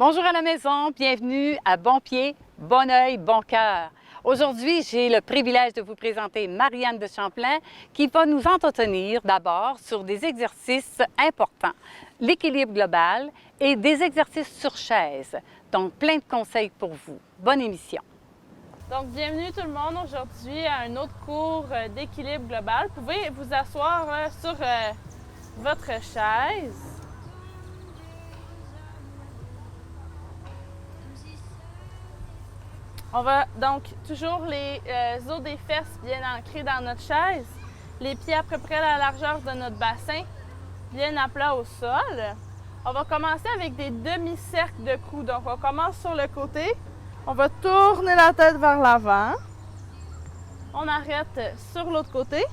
Bonjour à la maison, bienvenue à Bon Pied, Bon Oeil, Bon Cœur. Aujourd'hui, j'ai le privilège de vous présenter Marianne de Champlain qui va nous entretenir d'abord sur des exercices importants, l'équilibre global et des exercices sur chaise. Donc, plein de conseils pour vous. Bonne émission. Donc, bienvenue tout le monde aujourd'hui à un autre cours d'équilibre global. Vous pouvez vous asseoir sur votre chaise. On va donc toujours les os des fesses bien ancrés dans notre chaise, les pieds à peu près à la largeur de notre bassin, bien à plat au sol. On va commencer avec des demi-cercles de coude. Donc, on commence sur le côté. On va tourner la tête vers l'avant. On arrête sur l'autre côté.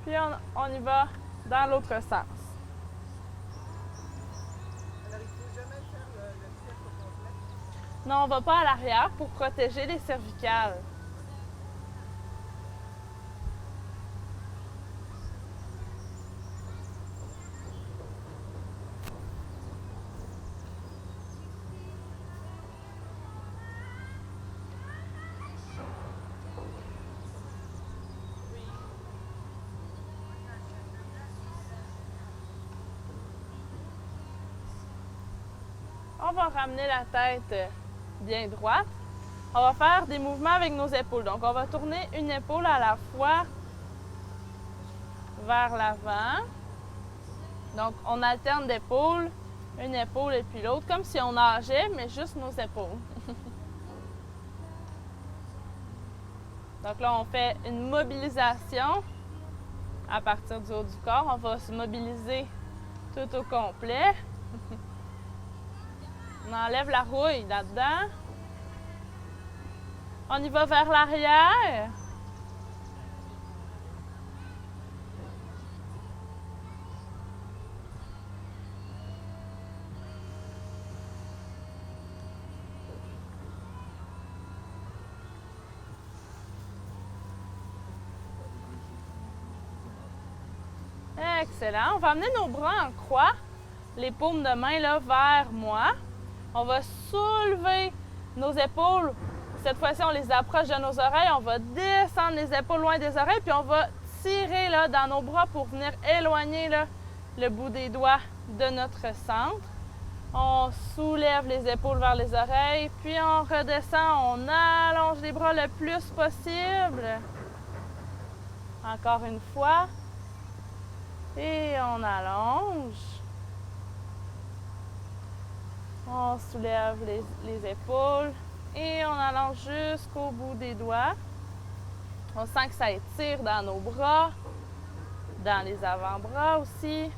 Puis on y va dans l'autre sens. Non, on ne va pas à l'arrière pour protéger les cervicales. On va ramener la tête bien droite. On va faire des mouvements avec nos épaules. Donc, on va tourner une épaule à la fois vers l'avant. Donc, on alterne d'épaules, une épaule et puis l'autre, comme si on nageait, mais juste nos épaules. Donc là, on fait une mobilisation à partir du haut du corps. On va se mobiliser tout au complet. On enlève la rouille là-dedans. On y va vers l'arrière. Excellent. On va amener nos bras en croix, les paumes de main là, vers moi. On va soulever nos épaules. Cette fois-ci, on les approche de nos oreilles. On va descendre les épaules loin des oreilles, puis on va tirer là, dans nos bras pour venir éloigner là, le bout des doigts de notre centre. On soulève les épaules vers les oreilles, puis on redescend, on allonge les bras le plus possible. Encore une fois. Et on allonge. On soulève les épaules et on allonge jusqu'au bout des doigts. On sent que ça étire dans nos bras, dans les avant-bras aussi.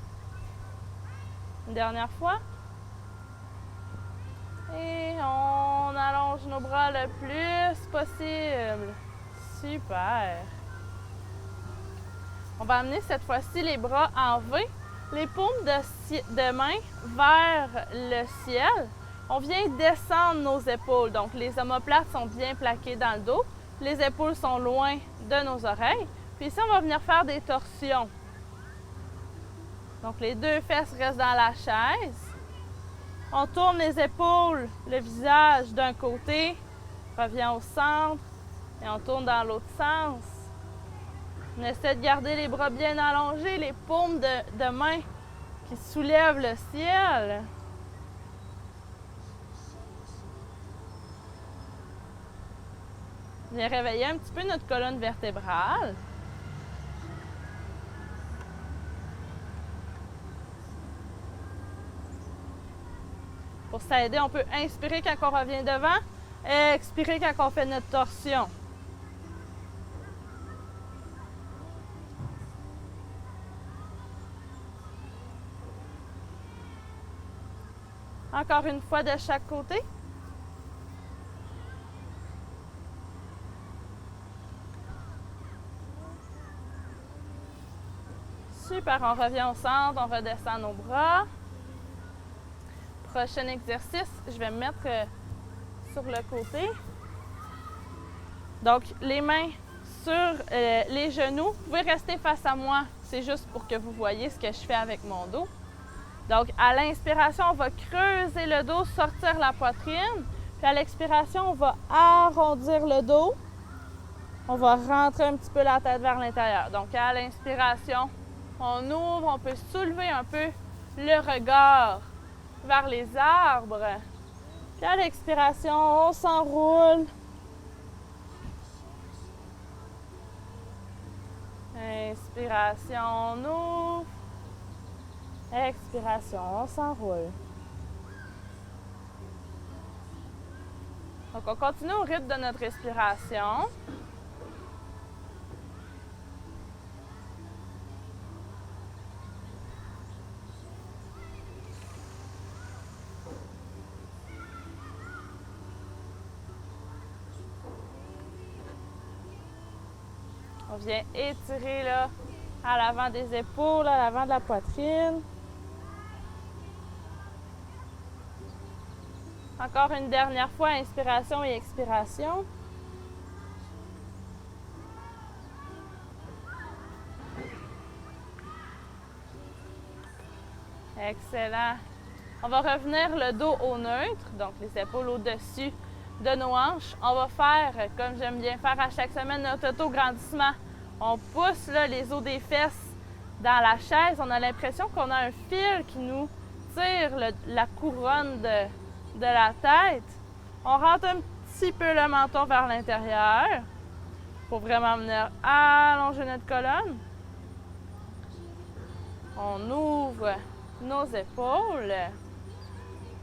Une dernière fois. Et on allonge nos bras le plus possible. Super! On va amener cette fois-ci les bras en V, les paumes de main vers le ciel. On vient descendre nos épaules. Donc, les omoplates sont bien plaquées dans le dos. Les épaules sont loin de nos oreilles. Puis ici, on va venir faire des torsions. Donc, les deux fesses restent dans la chaise. On tourne les épaules, le visage d'un côté, revient au centre et on tourne dans l'autre sens. On essaie de garder les bras bien allongés, les paumes de main qui soulèvent le ciel. On vient réveiller un petit peu notre colonne vertébrale. Pour s'aider, on peut inspirer quand on revient devant, expirer quand on fait notre torsion. Encore une fois de chaque côté. Super, on revient au centre, on redescend nos bras. Prochain exercice, je vais me mettre sur le côté. Donc, les mains sur les genoux. Vous pouvez rester face à moi, c'est juste pour que vous voyez ce que je fais avec mon dos. Donc, à l'inspiration, on va creuser le dos, sortir la poitrine. Puis à l'expiration, on va arrondir le dos. On va rentrer un petit peu la tête vers l'intérieur. Donc, à l'inspiration, on ouvre, on peut soulever un peu le regard vers les arbres. Puis à l'expiration, on s'enroule. Inspiration, on ouvre. Expiration, on s'enroule. Donc, on continue au rythme de notre respiration. On vient étirer là, à l'avant des épaules, à l'avant de la poitrine. Encore une dernière fois, inspiration et expiration. Excellent. On va revenir le dos au neutre, donc les épaules au-dessus de nos hanches. On va faire, comme j'aime bien faire à chaque semaine, notre auto-grandissement. On pousse là, les os des fesses dans la chaise. On a l'impression qu'on a un fil qui nous tire la couronne de la tête. On rentre un petit peu le menton vers l'intérieur pour vraiment venir allonger notre colonne. On ouvre nos épaules.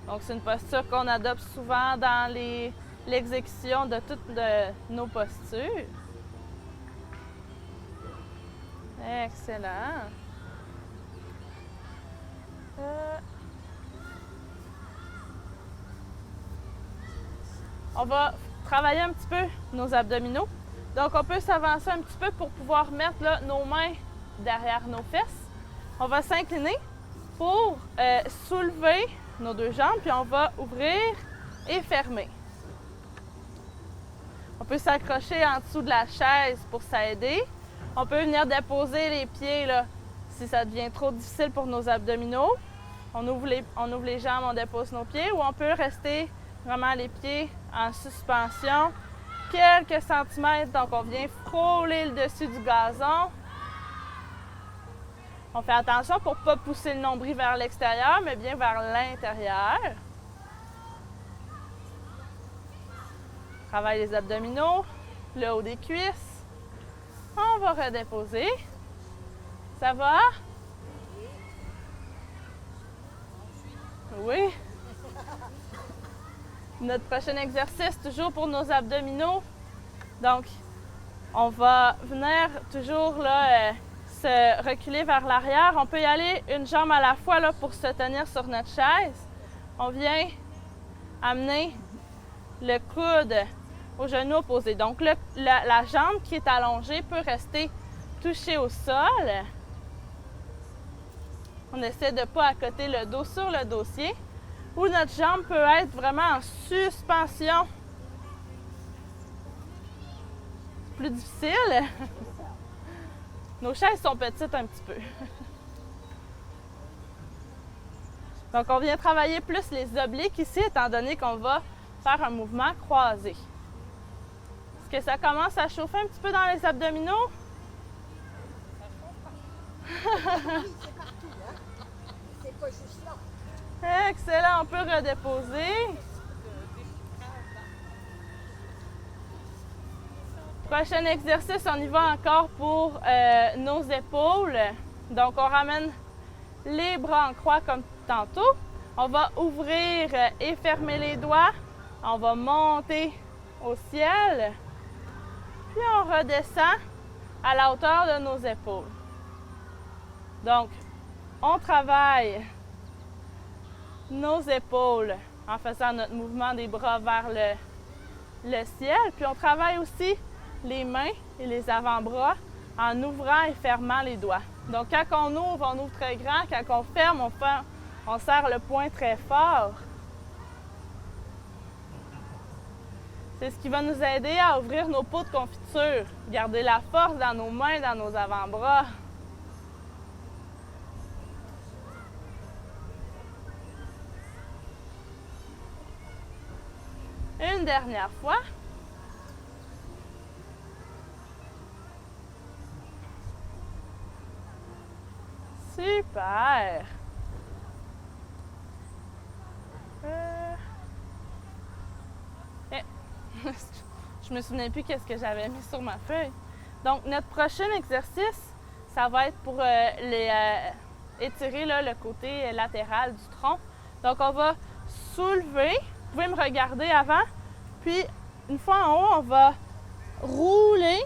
Donc, c'est une posture qu'on adopte souvent dans l'exécution de toutes nos postures. Excellent. On va travailler un petit peu nos abdominaux. Donc, on peut s'avancer un petit peu pour pouvoir mettre là, nos mains derrière nos fesses. On va s'incliner pour soulever nos deux jambes, puis on va ouvrir et fermer. On peut s'accrocher en dessous de la chaise pour s'aider. On peut venir déposer les pieds là, si ça devient trop difficile pour nos abdominaux. On ouvre les jambes, on dépose nos pieds, ou on peut rester vraiment les pieds en suspension quelques centimètres. Donc, on vient frôler le dessus du gazon. On fait attention pour ne pas pousser le nombril vers l'extérieur, mais bien vers l'intérieur. Travaille les abdominaux, le haut des cuisses. On va redéposer. Ça va? Oui. Notre prochain exercice, toujours pour nos abdominaux. Donc, on va venir toujours là, se reculer vers l'arrière. On peut y aller une jambe à la fois là, pour se tenir sur notre chaise. On vient amener le coude au genou opposé. Donc, la jambe qui est allongée peut rester touchée au sol. On essaie de ne pas accoter le dos sur le dossier. Ou notre jambe peut être vraiment en suspension. Plus difficile. Nos chaises sont petites un petit peu. Donc, on vient travailler plus les obliques ici, étant donné qu'on va faire un mouvement croisé. Est-ce que ça commence à chauffer un petit peu dans les abdominaux? Ça chauffe partout. Oui, c'est partout, hein? C'est pas juste là. Excellent, on peut redéposer. Prochain exercice, on y va encore pour nos épaules. Donc, on ramène les bras en croix comme tantôt. On va ouvrir et fermer les doigts. On va monter au ciel. Puis, on redescend à la hauteur de nos épaules. Donc, on travaille nos épaules en faisant notre mouvement des bras vers le ciel. Puis, on travaille aussi les mains et les avant-bras en ouvrant et fermant les doigts. Donc, quand on ouvre très grand. Quand on ferme, on serre le poing très fort. C'est ce qui va nous aider à ouvrir nos pots de confiture, garder la force dans nos mains, dans nos avant-bras. Une dernière fois. Super. Je me souviens plus qu'est-ce que j'avais mis sur ma feuille. Donc, notre prochain exercice, ça va être pour étirer là, le côté latéral du tronc. Donc, on va soulever. Vous pouvez me regarder avant. Puis, une fois en haut, on va rouler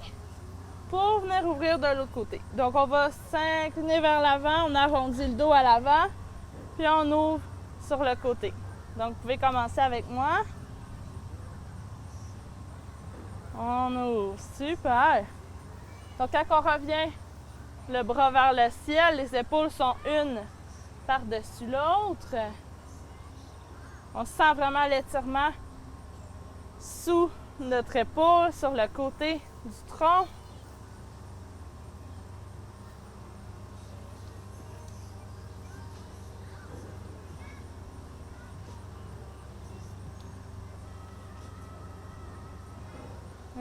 pour venir ouvrir de l'autre côté. Donc, on va s'incliner vers l'avant. On arrondit le dos à l'avant. Puis, on ouvre sur le côté. Donc, vous pouvez commencer avec moi. On ouvre. Super. Donc, quand on revient, le bras vers le ciel, les épaules sont une par-dessus l'autre. On sent vraiment l'étirement sous notre épaule, sur le côté du tronc.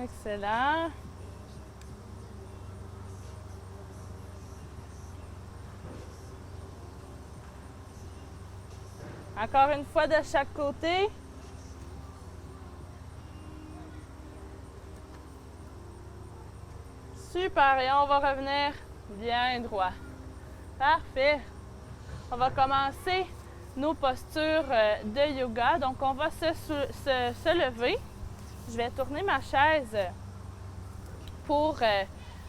Excellent. Encore une fois de chaque côté. Super, et on va revenir bien droit. Parfait. On va commencer nos postures de yoga. Donc, on va se lever. Je vais tourner ma chaise pour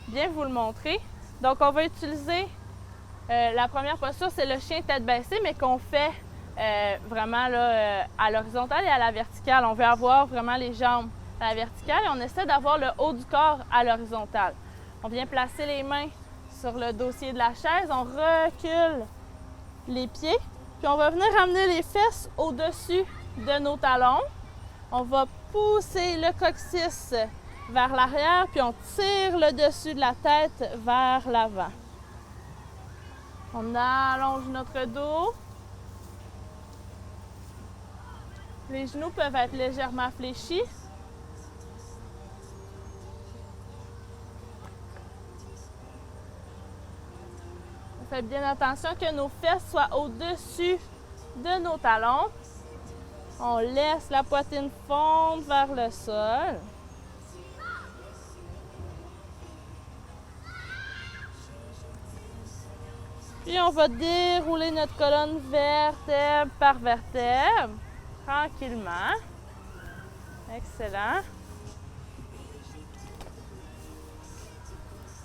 bien vous le montrer. Donc, on va utiliser la première posture, c'est le chien tête baissée, mais qu'on fait vraiment là, à l'horizontale et à la verticale. On veut avoir vraiment les jambes à la verticale et on essaie d'avoir le haut du corps à l'horizontale. On vient placer les mains sur le dossier de la chaise, on recule les pieds, puis on va venir amener les fesses au-dessus de nos talons. On va pousser le coccyx vers l'arrière, puis on tire le dessus de la tête vers l'avant. On allonge notre dos. Les genoux peuvent être légèrement fléchis. On fait bien attention que nos fesses soient au-dessus de nos talons. On laisse la poitrine fondre vers le sol. Puis on va dérouler notre colonne vertèbre par vertèbre, tranquillement. Excellent.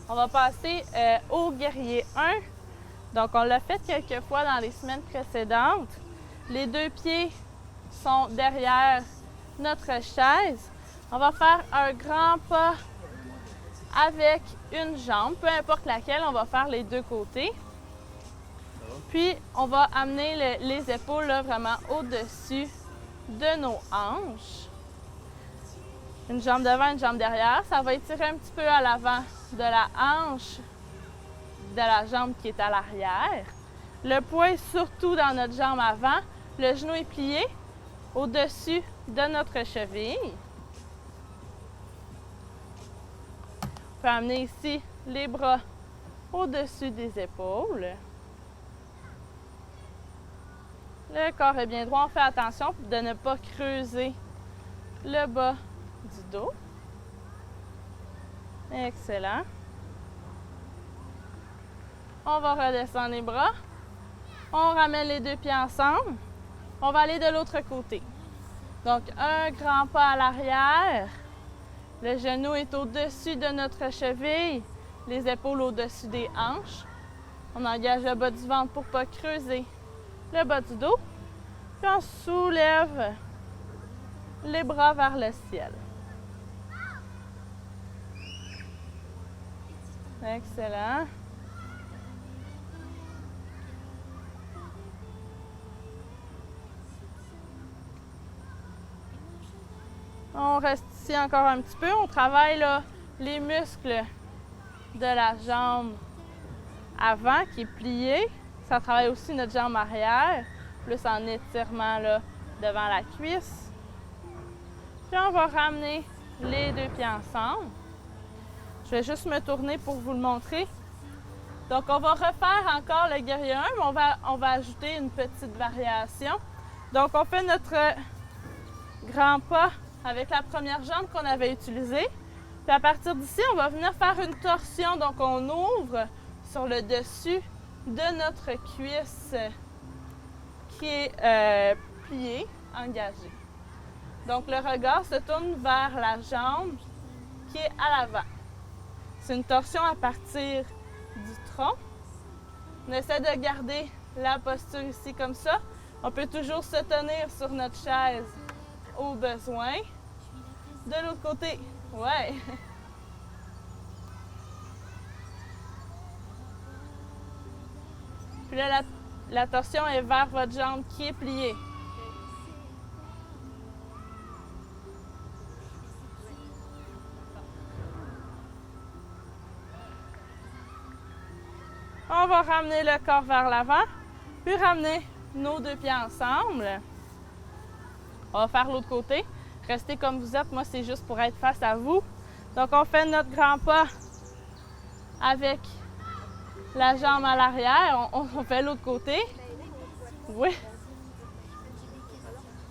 On va passer au guerrier 1. Donc, on l'a fait quelques fois dans les semaines précédentes. Les deux pieds sont derrière notre chaise. On va faire un grand pas avec une jambe, peu importe laquelle, on va faire les deux côtés. Puis, on va amener les épaules là, vraiment au-dessus de nos hanches. Une jambe devant, une jambe derrière. Ça va étirer un petit peu à l'avant de la hanche, de la jambe qui est à l'arrière. Le poids est surtout dans notre jambe avant. Le genou est plié au-dessus de notre cheville. On peut amener ici les bras au-dessus des épaules. Le corps est bien droit. On fait attention de ne pas creuser le bas du dos. Excellent. On va redescendre les bras. On ramène les deux pieds ensemble. On va aller de l'autre côté. Donc, un grand pas à l'arrière. Le genou est au-dessus de notre cheville. Les épaules au-dessus des hanches. On engage le bas du ventre pour ne pas creuser le bas du dos. Puis on soulève les bras vers le ciel. Excellent. On reste ici encore un petit peu. On travaille là, les muscles de la jambe avant qui est pliée. Ça travaille aussi notre jambe arrière, plus en étirement là, devant la cuisse. Puis on va ramener les deux pieds ensemble. Je vais juste me tourner pour vous le montrer. Donc, on va refaire encore le guerrier 1, mais on va ajouter une petite variation. Donc, on fait notre grand pas avec la première jambe qu'on avait utilisée. Puis à partir d'ici, on va venir faire une torsion. Donc, on ouvre sur le dessus de notre cuisse qui est pliée, engagée. Donc, le regard se tourne vers la jambe qui est à l'avant. C'est une torsion à partir du tronc. On essaie de garder la posture ici comme ça. On peut toujours se tenir sur notre chaise au besoin. De l'autre côté, ouais. Puis là, la torsion est vers votre jambe qui est pliée. On va ramener le corps vers l'avant, puis ramener nos deux pieds ensemble. On va faire l'autre côté. Restez comme vous êtes. Moi, c'est juste pour être face à vous. Donc, on fait notre grand pas avec la jambe à l'arrière. On fait l'autre côté. Oui.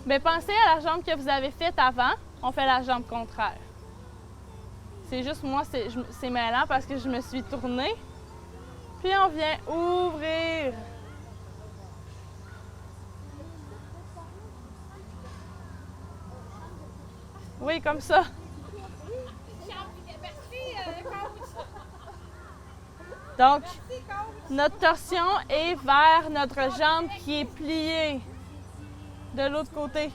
Mais pensez à la jambe que vous avez faite avant. On fait la jambe contraire. C'est juste moi, c'est mêlant parce que je me suis tournée. Puis on vient ouvrir. Oui, comme ça. Donc, notre torsion est vers notre jambe qui est pliée de l'autre côté.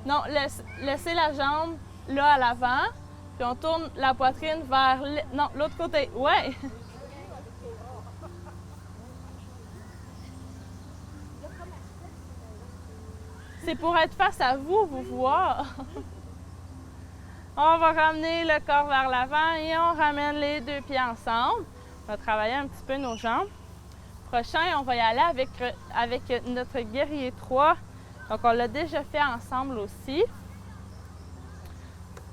Non, laissez la jambe là à l'avant, puis on tourne la poitrine vers l'autre côté. Ouais. C'est pour être face à vous, vous voir. On va ramener le corps vers l'avant et on ramène les deux pieds ensemble. On va travailler un petit peu nos jambes. Prochain, on va y aller avec notre guerrier 3. Donc, on l'a déjà fait ensemble aussi.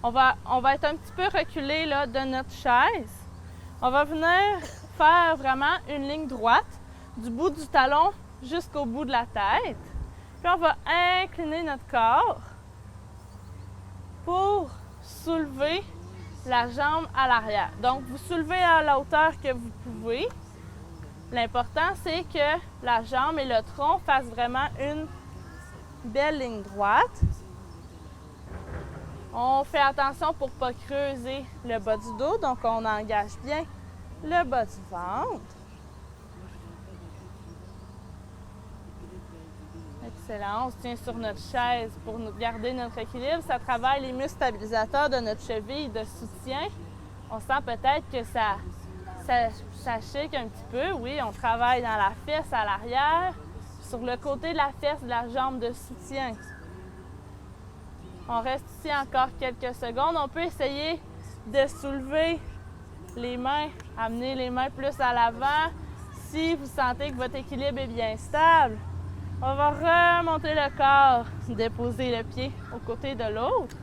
On va être un petit peu reculé là, de notre chaise. On va venir faire vraiment une ligne droite du bout du talon jusqu'au bout de la tête. Puis on va incliner notre corps pour soulever la jambe à l'arrière. Donc, vous soulevez à la hauteur que vous pouvez. L'important, c'est que la jambe et le tronc fassent vraiment une belle ligne droite. On fait attention pour ne pas creuser le bas du dos, donc on engage bien le bas du ventre. Excellent. On se tient sur notre chaise pour garder notre équilibre. Ça travaille les muscles stabilisateurs de notre cheville de soutien. On sent peut-être que ça chique un petit peu. Oui, on travaille dans la fesse à l'arrière, sur le côté de la fesse de la jambe de soutien. On reste ici encore quelques secondes. On peut essayer de soulever les mains, amener les mains plus à l'avant si vous sentez que votre équilibre est bien stable. On va remonter le corps, déposer le pied au côté de l'autre.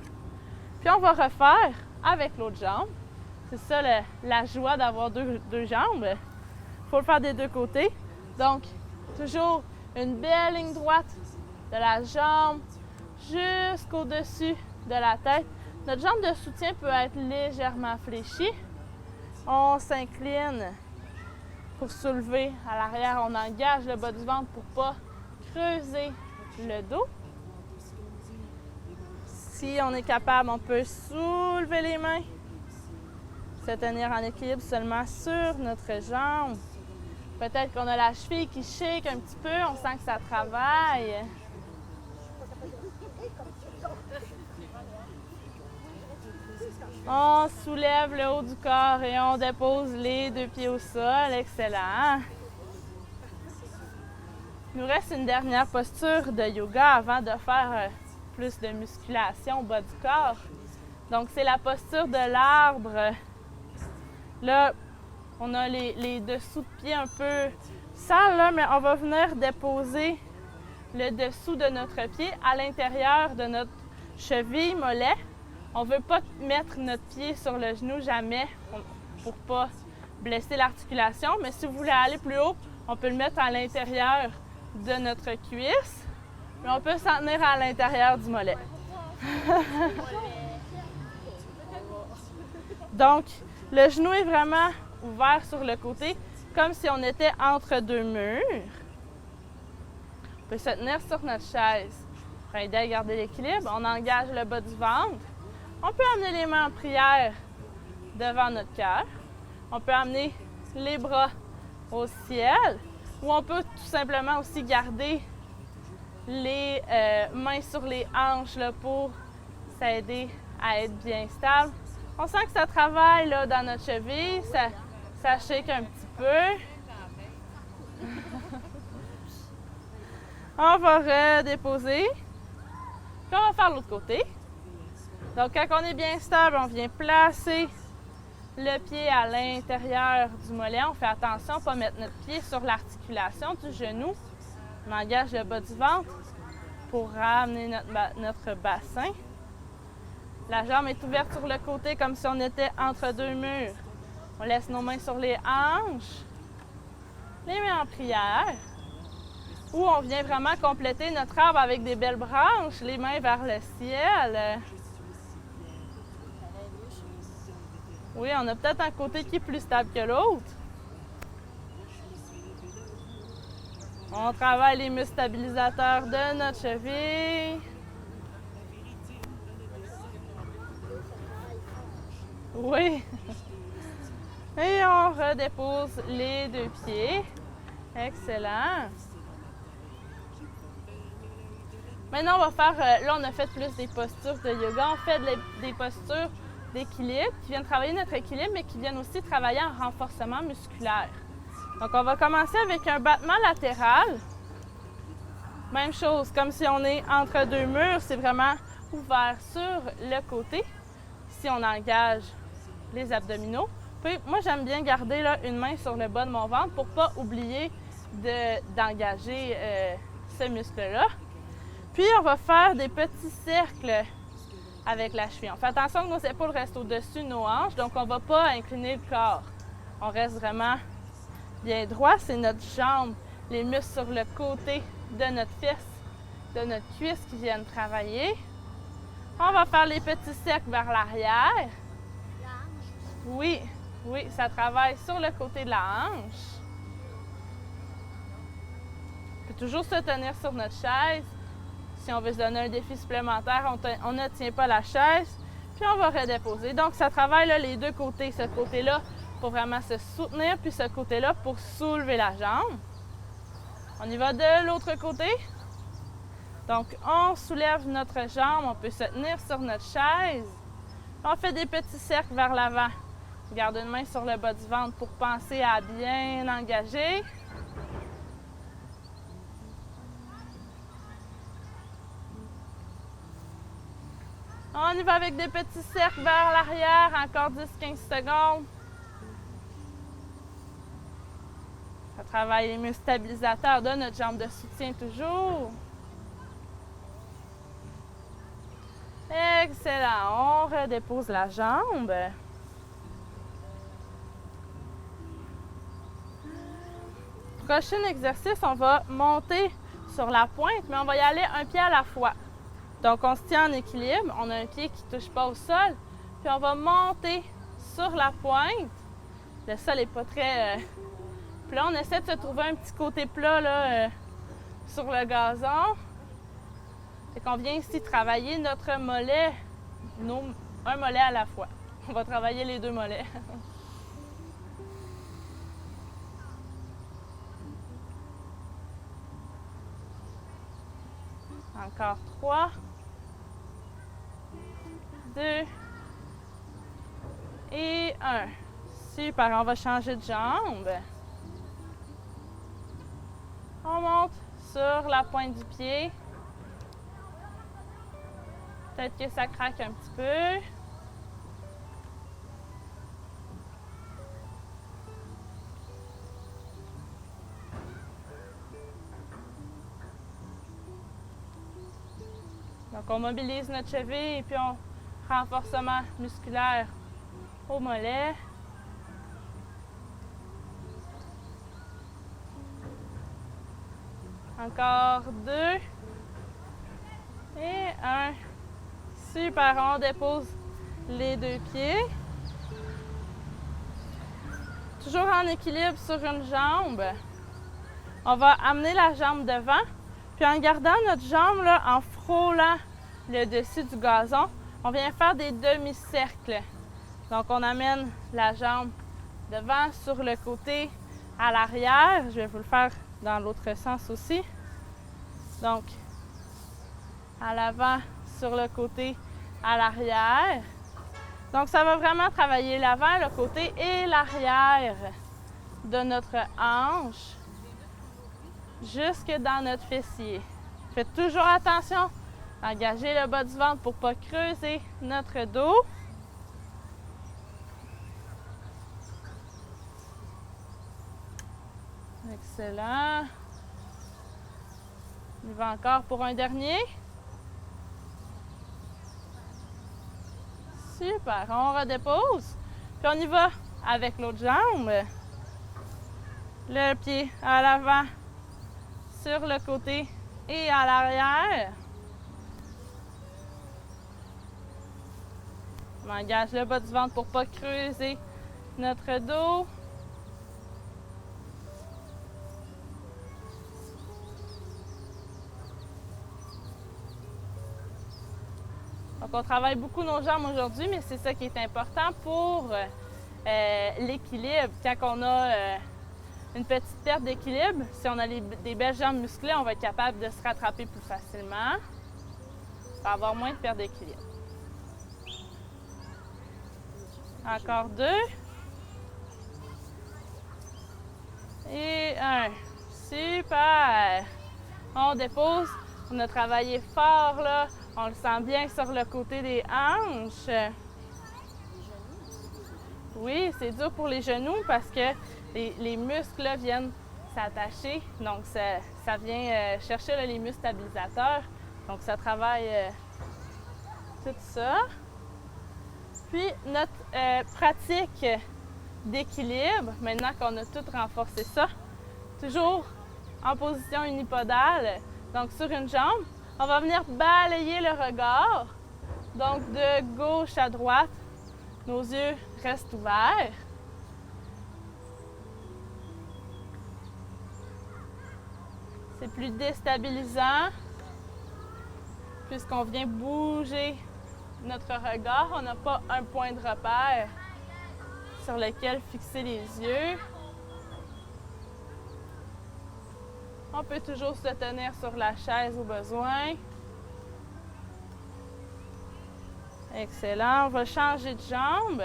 Puis on va refaire avec l'autre jambe. C'est ça la joie d'avoir deux jambes. Il faut le faire des deux côtés. Donc, toujours une belle ligne droite de la jambe jusqu'au-dessus de la tête. Notre jambe de soutien peut être légèrement fléchie. On s'incline pour soulever à l'arrière. On engage le bas du ventre pour ne pas creuser le dos. Si on est capable, on peut soulever les mains, se tenir en équilibre seulement sur notre jambe. Peut-être qu'on a la cheville qui shake un petit peu, on sent que ça travaille. On soulève le haut du corps et on dépose les deux pieds au sol. Excellent. Il nous reste une dernière posture de yoga avant de faire plus de musculation au bas du corps. Donc, c'est la posture de l'arbre. Là, on a les dessous de pieds un peu sales, là, mais on va venir déposer le dessous de notre pied à l'intérieur de notre cheville, mollet. On ne veut pas mettre notre pied sur le genou jamais pour ne pas blesser l'articulation, mais si vous voulez aller plus haut, on peut le mettre à l'intérieur de notre cuisse, mais on peut s'en tenir à l'intérieur du mollet. Donc, le genou est vraiment ouvert sur le côté, comme si on était entre deux murs. On peut se tenir sur notre chaise pour aider à garder l'équilibre. On engage le bas du ventre. On peut amener les mains en prière devant notre cœur. On peut amener les bras au ciel, ou on peut tout simplement aussi garder les mains sur les hanches là, pour s'aider à être bien stable. On sent que ça travaille là, dans notre cheville, ça shake un petit peu. On va redéposer. Puis on va faire l'autre côté. Donc quand on est bien stable, on vient placer le pied à l'intérieur du mollet. On fait attention à ne pas mettre notre pied sur l'articulation du genou. On engage le bas du ventre pour ramener notre bassin. La jambe est ouverte sur le côté comme si on était entre deux murs. On laisse nos mains sur les hanches, les mains en prière. Ou on vient vraiment compléter notre arbre avec des belles branches, les mains vers le ciel. Oui, on a peut-être un côté qui est plus stable que l'autre. On travaille les muscles stabilisateurs de notre cheville. Oui. Et on redépose les deux pieds. Excellent. Maintenant, on va faire, là on a fait plus des postures de yoga, on fait des postures d'équilibre qui viennent travailler notre équilibre, mais qui viennent aussi travailler en renforcement musculaire. Donc, on va commencer avec un battement latéral. Même chose, comme si on est entre deux murs, c'est vraiment ouvert sur le côté. Si on engage les abdominaux. Puis, moi, j'aime bien garder là, une main sur le bas de mon ventre pour ne pas oublier d'engager ce muscle-là. Puis, on va faire des petits cercles avec la cheville. On fait attention que nos épaules restent au-dessus de nos hanches, donc on ne va pas incliner le corps. On reste vraiment bien droit. C'est notre jambe, les muscles sur le côté de notre fesse, de notre cuisse qui viennent travailler. On va faire les petits cercles vers l'arrière. Oui, oui, ça travaille sur le côté de la hanche. On peut toujours se tenir sur notre chaise. Si on veut se donner un défi supplémentaire, on ne tient pas la chaise, puis on va redéposer. Donc, ça travaille là, les deux côtés. Ce côté-là pour vraiment se soutenir, puis ce côté-là pour soulever la jambe. On y va de l'autre côté. Donc, on soulève notre jambe, on peut se tenir sur notre chaise. On fait des petits cercles vers l'avant. On garde une main sur le bas du ventre pour penser à bien engager. On y va avec des petits cercles vers l'arrière, encore 10-15 secondes. Ça travaille les muscles stabilisateurs de notre jambe de soutien toujours. Excellent. On redépose la jambe. Prochain exercice, on va monter sur la pointe, mais on va y aller un pied à la fois. Donc, on se tient en équilibre. On a un pied qui ne touche pas au sol. Puis, on va monter sur la pointe. Le sol n'est pas très plat. On essaie de se trouver un petit côté plat là, sur le gazon. Fait qu'on vient ici travailler notre mollet, un mollet à la fois. On va travailler les deux mollets. Encore 3, 2 et 1. Super, on va changer de jambe. On monte sur la pointe du pied. Peut-être que ça craque un petit peu. Donc, Donc, on mobilise notre cheville et puis on renforcement musculaire au mollet. Encore 2. Et 1. Super, on dépose les 2 pieds. Toujours en équilibre sur une jambe. On va amener la jambe devant, puis en gardant notre jambe là, en frôlant le dessus du gazon, on vient faire des demi-cercles. Donc on amène la jambe devant, sur le côté, à l'arrière. Je vais vous le faire dans l'autre sens aussi. Donc, à l'avant, sur le côté, à l'arrière. Donc, ça va vraiment travailler l'avant, le côté et l'arrière de notre hanche jusque dans notre fessier. Faites toujours attention à engager le bas du ventre pour ne pas creuser notre dos. Excellent. On y va encore pour un dernier. Super, on redépose. Puis on y va avec l'autre jambe. Le pied à l'avant, sur le côté et à l'arrière. On engage le bas du ventre pour ne pas creuser notre dos. Donc, on travaille beaucoup nos jambes aujourd'hui, mais c'est ça qui est important pour l'équilibre. Quand on a une petite perte d'équilibre, si on a des belles jambes musclées, on va être capable de se rattraper plus facilement pour avoir moins de perte d'équilibre. Encore 2. Et 1. Super! On dépose. On a travaillé fort là. On le sent bien sur le côté des hanches. Oui, c'est dur pour les genoux parce que les muscles là, viennent s'attacher. Donc, ça vient chercher là, les muscles stabilisateurs. Donc, ça travaille tout ça. Puis, notre pratique d'équilibre, maintenant qu'on a tout renforcé ça, toujours en position unipodale, donc sur une jambe, on va venir balayer le regard. Donc, de gauche à droite, nos yeux restent ouverts. C'est plus déstabilisant puisqu'on vient bouger notre regard. On n'a pas un point de repère sur lequel fixer les yeux. On peut toujours se tenir sur la chaise au besoin. Excellent. On va changer de jambe.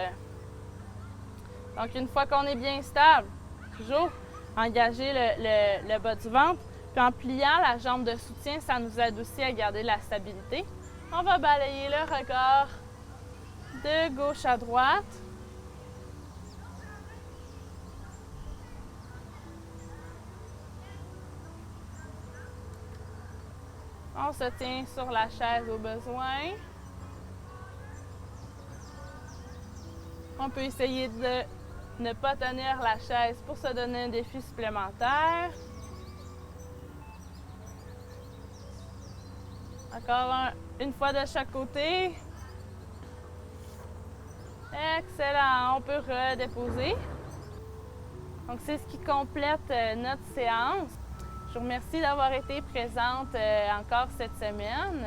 Donc, une fois qu'on est bien stable, toujours engager le bas du ventre. Puis en pliant la jambe de soutien, ça nous aide aussi à garder la stabilité. On va balayer le regard de gauche à droite. On se tient sur la chaise au besoin. On peut essayer de ne pas tenir la chaise pour se donner un défi supplémentaire. Encore une fois de chaque côté. Excellent. On peut redéposer. Donc, c'est ce qui complète notre séance. Je vous remercie d'avoir été présente encore cette semaine.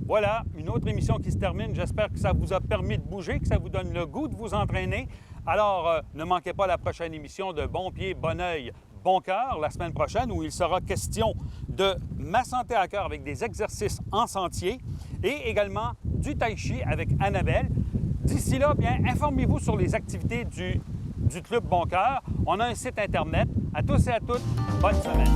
Voilà, une autre émission qui se termine. J'espère que ça vous a permis de bouger, que ça vous donne le goût de vous entraîner. Alors, ne manquez pas la prochaine émission de Bon Pied, Bon Oeil, Bon Cœur, la semaine prochaine, où il sera question de ma santé à cœur avec des exercices en sentier et également du tai chi avec Annabelle. D'ici là, bien, informez-vous sur les activités du Club Bon Cœur. On a un site Internet. À tous et à toutes, bonne semaine.